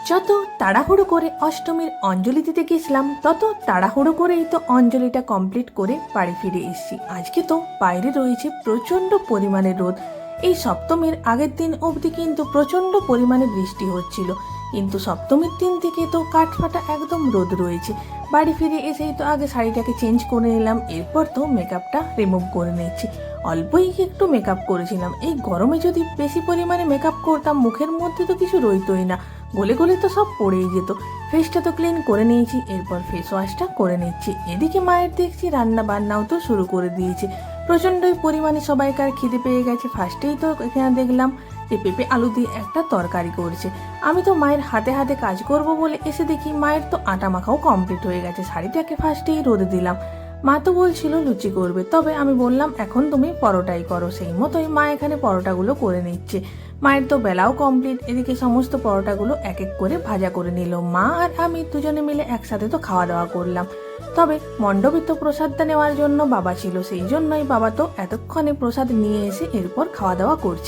যত তাড়াহুড়ো করে অষ্টমীর অঞ্জলি দিতে গেছিলাম তত তাড়াহুড়ো করেই তো অঞ্জলিটা কমপ্লিট করে বাড়ি ফিরে এসেছি। আজকে তো বাইরে রয়েছে প্রচণ্ড পরিমাণে রোদ। এই সপ্তমীর আগের দিন অবধি কিন্তু প্রচণ্ড পরিমাণে বৃষ্টি হচ্ছিল, কিন্তু সপ্তমীর দিন থেকে তো কাঠফাটা একদম রোদ রয়েছে। বাড়ি ফিরে এসেই তো আগে শাড়িটাকে চেঞ্জ করে নিলাম, এরপর তো মেকআপটা রিমুভ করে নিচ্ছি। অল্পই একটু মেকআপ করেছিলাম, এই গরমে যদি বেশি পরিমাণে মেকআপ করতাম মুখের মধ্যে তো কিছু রইতোই না, গলে গলে তো সব পড়েই যেত। ফেসটা তো ক্লিন করে নিয়েছি, এরপর ফেস ওয়াশটা করে নিচ্ছি। এদিকে মায়ের দেখছি রান্না বান্নাও তো শুরু করে দিয়েছে। প্রচণ্ডই পরিমাণে সবাইকার খিদে পেয়ে গেছে। ফার্স্টেই তো এখানে দেখলাম যে পেঁপে আলু দিয়ে একটা তরকারি করছে। আমি তো মায়ের হাতে হাতে কাজ করব বলে এসে দেখি মায়ের তো আটা মাখাও কমপ্লিট হয়ে গেছে। শাড়িটাকে ফার্স্টেই রোদে দিলাম। মা তো বলছিল লুচি করবে, তবে আমি বললাম এখন তুমি পরোটাই করো। সেই মতোই মা এখানে পরোটাগুলো করে নিচ্ছে। মায়ের তো বেলাও কমপ্লিট। এদিকে সমস্ত পরোটাগুলো এক এক করে ভাজা করে নিল। মা আর আমি দুজনে মিলে একসাথে তো খাওয়া দাওয়া করলাম। তবে মণ্ডপে তো প্রসাদটা নেওয়ার জন্য বাবা ছিল, সেই জন্যই বাবা তো এতক্ষণে প্রসাদ নিয়ে এসে এরপর খাওয়া দাওয়া করছে।